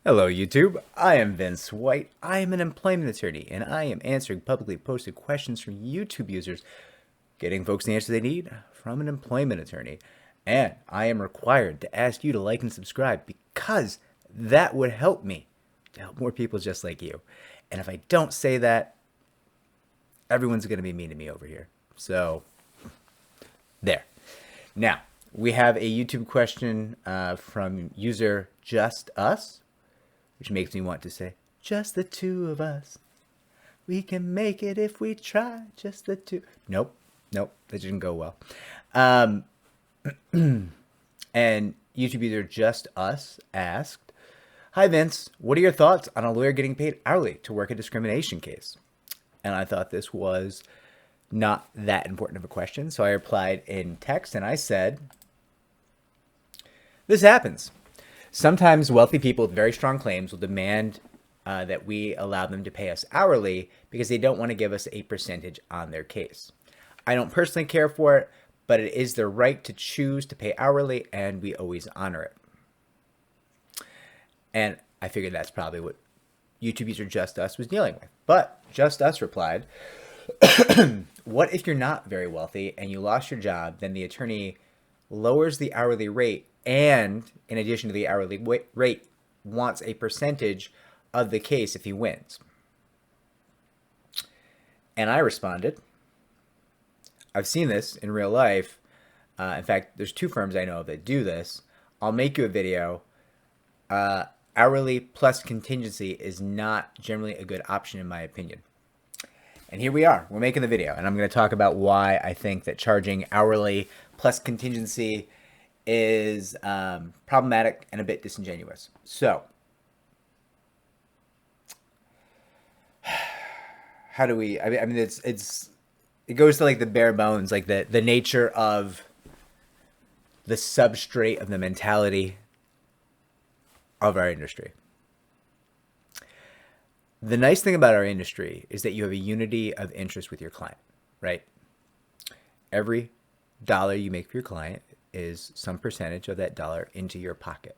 Hello, YouTube. I am Vince White. I am an employment attorney, and I am answering publicly posted questions from YouTube users, getting folks the answers they need from an employment attorney. And I am required to ask you to like and subscribe because that would help me to help more people just like you. And if I don't say that, everyone's going to be mean to me over here. So, there. Now, we have a YouTube question from user Just Us, which makes me want to say, just the two of us. We can make it if we try, just the two. Nope, that didn't go well. And YouTube user Just Us asked, hi Vince, what are your thoughts on a lawyer getting paid hourly to work a discrimination case? And I thought this was not that important of a question, so I replied in text and I said, this happens. Sometimes wealthy people with very strong claims will demand that we allow them to pay us hourly because they don't want to give us a percentage on their case. I don't personally care for it, but it is their right to choose to pay hourly, and we always honor it. And I figured that's probably what YouTube user Just Us was dealing with. But Just Us replied, what if you're not very wealthy and you lost your job, then the attorney lowers the hourly rate and, in addition to the hourly rate, wants a percentage of the case if he wins? And I responded, I've seen this in real life. In fact, there's two firms I know of that do this. I'll make you a video. Hourly plus contingency is not generally a good option in my opinion. And here we are. We're making the video. And I'm going to talk about why I think that charging hourly plus contingency is problematic and a bit disingenuous. So, how do we? I mean, it goes to like the bare bones, like the nature of the substrate of the mentality of our industry. The nice thing about our industry is that you have a unity of interest with your client, right? Every dollar you make for your client is some percentage of that dollar into your pocket.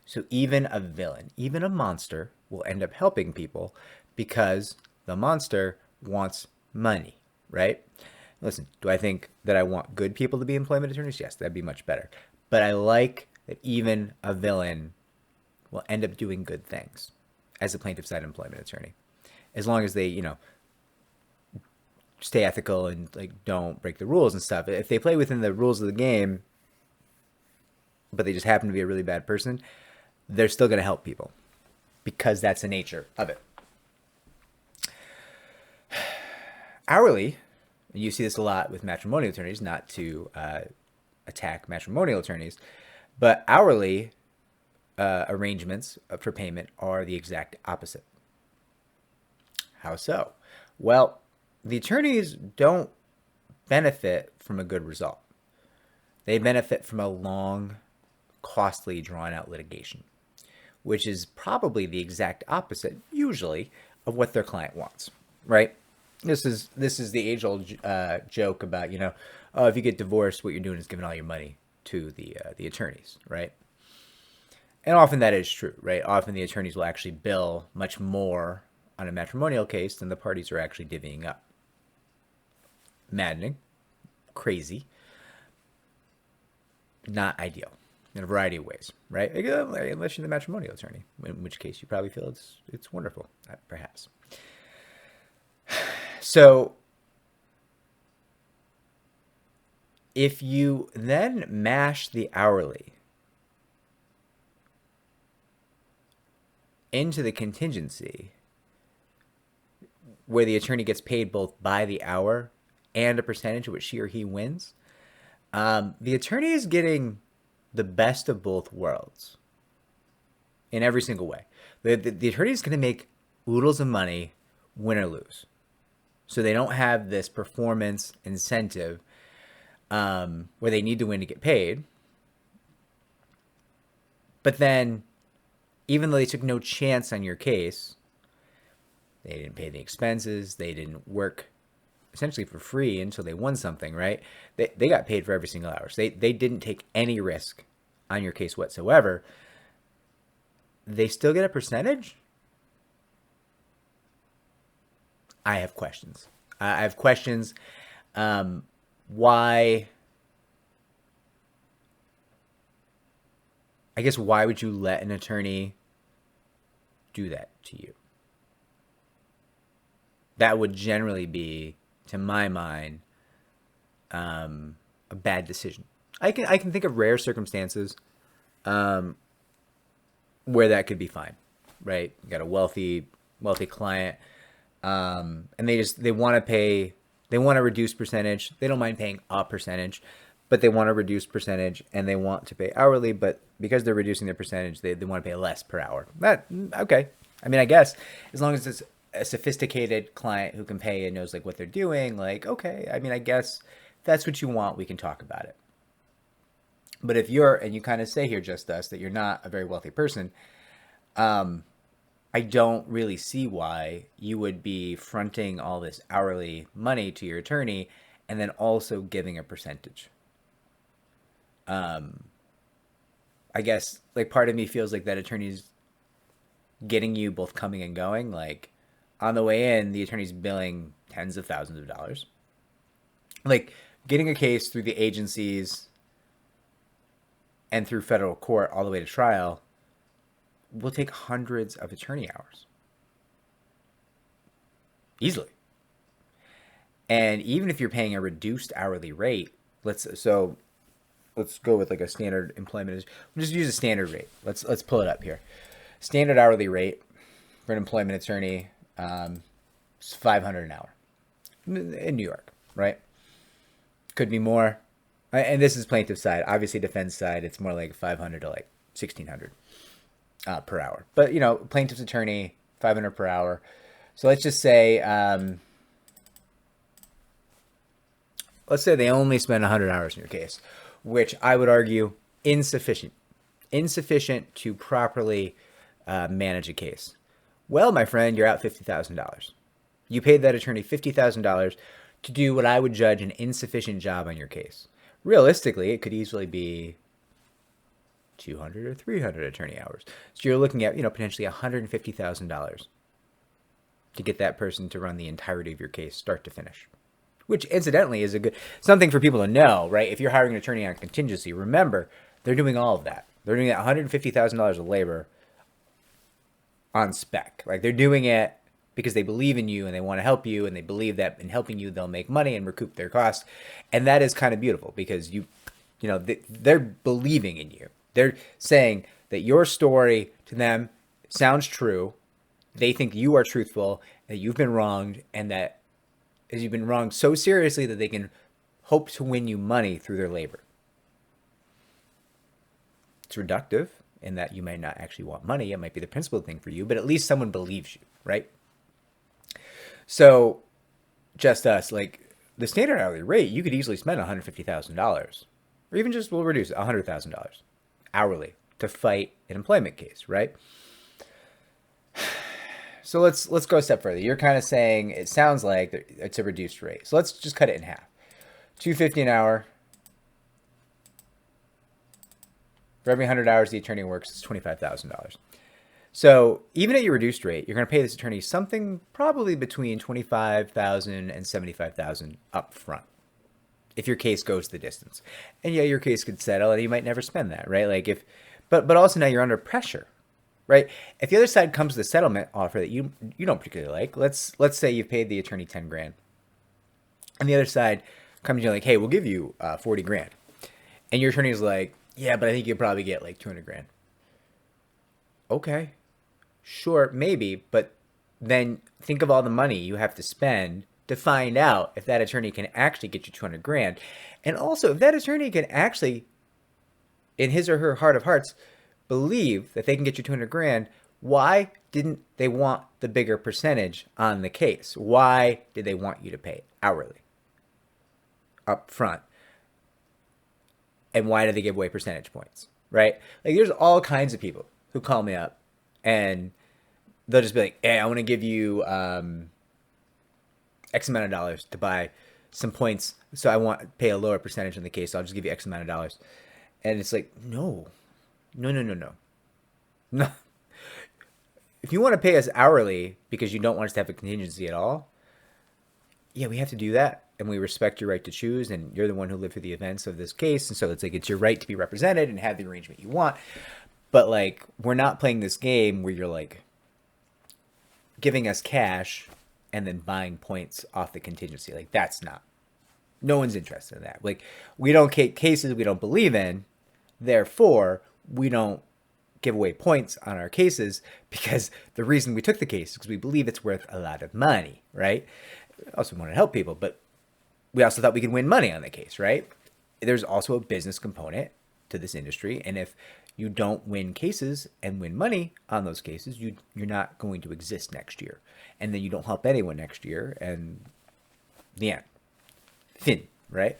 So even a villain, even a monster will end up helping people because the monster wants money, right? Listen, do I think that I want good people to be employment attorneys? Yes, that'd be much better. But I like that even a villain will end up doing good things as a plaintiff side employment attorney, as long as they, stay ethical and like don't break the rules and stuff. If they play within the rules of the game, but they just happen to be a really bad person, they're still going to help people because that's the nature of it. Hourly, you see this a lot with matrimonial attorneys, not to attack matrimonial attorneys, but hourly arrangements for payment are the exact opposite. How so? Well, the attorneys don't benefit from a good result. They benefit from a long, costly, drawn-out litigation, which is probably the exact opposite, usually, of what their client wants, right? This is the age-old joke about, if you get divorced, what you're doing is giving all your money to the attorneys, right? And often that is true, right? Often the attorneys will actually bill much more on a matrimonial case than the parties are actually divvying up. Maddening, crazy, not ideal in a variety of ways, right? Unless you're the matrimonial attorney, in which case you probably feel it's wonderful, perhaps. So if you then mash the hourly into the contingency, where the attorney gets paid both by the hour and a percentage of what she or he wins, the attorney is getting the best of both worlds in every single way. The attorney is going to make oodles of money, win or lose. So they don't have this performance incentive where they need to win to get paid. But then, even though they took no chance on your case, they didn't pay the expenses, they didn't work essentially for free until they won something, right? They got paid for every single hour. So they didn't take any risk on your case whatsoever. they still get a percentage? I have questions. I have questions. Why? I guess why would you let an attorney do that to you? That would generally be, to my mind, a bad decision. I can think of rare circumstances where that could be fine, right? You got a wealthy client, and they want to reduce percentage. They don't mind paying a percentage, but they want to reduce percentage and they want to pay hourly. But because they're reducing their percentage, they want to pay less per hour. That okay? I mean, I guess as long as it's a sophisticated client who can pay and knows like what they're doing, like okay. I mean, I guess if that's what you want, we can talk about it. But if and you kind of say here, just us, that you're not a very wealthy person, I don't really see why you would be fronting all this hourly money to your attorney and then also giving a percentage. I guess like part of me feels like that attorney's getting you both coming and going. Like on the way in, the attorney's billing tens of thousands of dollars. Like getting a case through the agencies and through federal court all the way to trial will take hundreds of attorney hours. Easily. And even if you're paying a reduced hourly rate, let's go with like a standard employment. We'll just use a standard rate. Let's pull it up here. Standard hourly rate for an employment attorney is $500 an hour in New York, right? Could be more. And this is plaintiff side. Obviously, defense side, it's more like $500 to like $1,600 per hour. But you know, plaintiff's attorney, $500 per hour. So let's just say, let's say they only spend 100 hours in your case, which I would argue insufficient to properly manage a case. Well, my friend, you're out $50,000. You paid that attorney $50,000 to do what I would judge an insufficient job on your case. Realistically, it could easily be 200 or 300 attorney hours. So you're looking at, potentially $150,000 to get that person to run the entirety of your case, start to finish. Which, incidentally, is something for people to know, right? If you're hiring an attorney on contingency, remember, they're doing all of that. They're doing that $150,000 of labor on spec. Like, they're doing it because they believe in you and they want to help you and they believe that in helping you, they'll make money and recoup their costs. And that is kind of beautiful because they're believing in you. They're saying that your story to them sounds true. They think you are truthful, that you've been wronged, and that you've been wronged so seriously that they can hope to win you money through their labor. It's reductive in that you might not actually want money. It might be the principal thing for you, but at least someone believes you, right? So just us, like the standard hourly rate, you could easily spend $150,000 or even just, we'll reduce it, $100,000 hourly to fight an employment case, right? So let's go a step further. You're kind of saying it sounds like it's a reduced rate. So let's just cut it in half. $250 an hour. For every 100 hours the attorney works, it's $25,000. So even at your reduced rate, you're going to pay this attorney something probably between $25,000 and $75,000 up front if your case goes the distance. And yeah, your case could settle and you might never spend that, right? Like but also now you're under pressure. Right? If the other side comes to the settlement offer that you don't particularly like, let's say you've paid the attorney $10,000, and the other side comes to you like, hey, we'll give you $40,000, and your attorney's like, yeah, but I think you'll probably get like $200,000. Okay, sure, maybe, but then think of all the money you have to spend to find out if that attorney can actually get you $200,000, and also if that attorney can actually, in his or her heart of hearts, believe that they can get you $200,000, why didn't they want the bigger percentage on the case? Why did they want you to pay hourly up front? And why did they give away percentage points, right? Like there's all kinds of people who call me up and they'll just be like, hey, I want to give you X amount of dollars to buy some points. So I want to pay a lower percentage on the case. So I'll just give you X amount of dollars. And it's like, No. if you want to pay us hourly because you don't want us to have a contingency at all, yeah, we have to do that. And we respect your right to choose. And you're the one who lived through the events of this case. And so it's like, it's your right to be represented and have the arrangement you want. But like, we're not playing this game where you're like giving us cash and then buying points off the contingency. Like, that's not, no one's interested in that. Like, we don't take cases we don't believe in. Therefore, we don't give away points on our cases, because the reason we took the case is because we believe it's worth a lot of money, right? Also want to help people, but we also thought we could win money on the case, right? There's also a business component to this industry, and if you don't win cases and win money on those cases, you're not going to exist next year, and then you don't help anyone next year, and the end. Fin, right?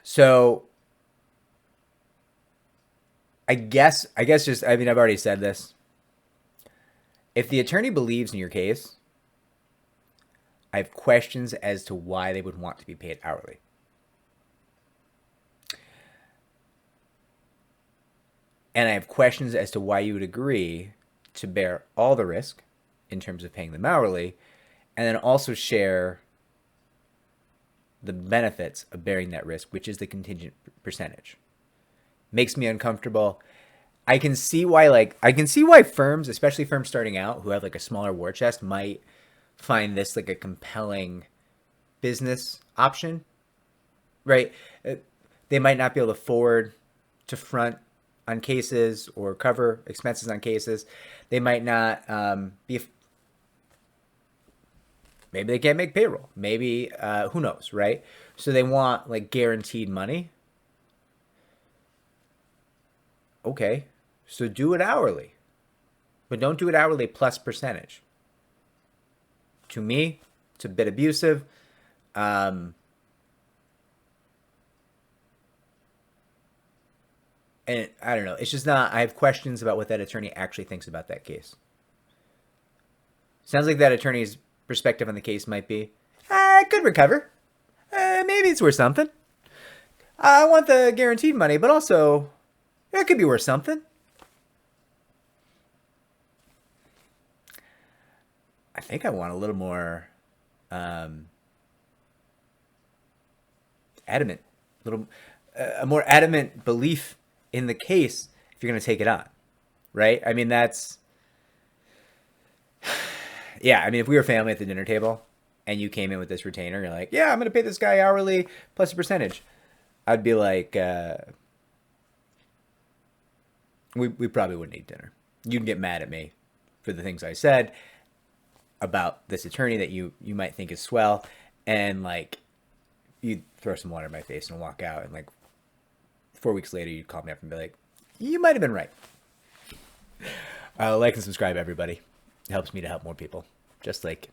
So I guess just, I mean, I've already said this. If the attorney believes in your case, I have questions as to why they would want to be paid hourly. And I have questions as to why you would agree to bear all the risk in terms of paying them hourly, and then also share the benefits of bearing that risk, which is the contingent percentage. Makes me uncomfortable. I can see why firms, especially firms starting out who have like a smaller war chest, might find this like a compelling business option, right? They might not be able to forward to front on cases or cover expenses on cases. They might not maybe they can't make payroll. Maybe, who knows, right? So they want like guaranteed money. Okay, so do it hourly, but don't do it hourly plus percentage. To me, it's a bit abusive. And I don't know. It's just not, I have questions about what that attorney actually thinks about that case. Sounds like that attorney's perspective on the case might be, I could recover. Maybe it's worth something. I want the guaranteed money, but also it could be worth something. I think I want a little more adamant, a more adamant belief in the case if you're going to take it on, right? I mean, that's, yeah, I mean, if we were family at the dinner table and you came in with this retainer, you're like, yeah, I'm going to pay this guy hourly plus a percentage, I'd be like, we probably wouldn't eat dinner. You can get mad at me for the things I said about this attorney that you might think is swell, and like you'd throw some water in my face and walk out, and like 4 weeks later you'd call me up and be like, you might have been right. Like and subscribe, everybody. It helps me to help more people, just like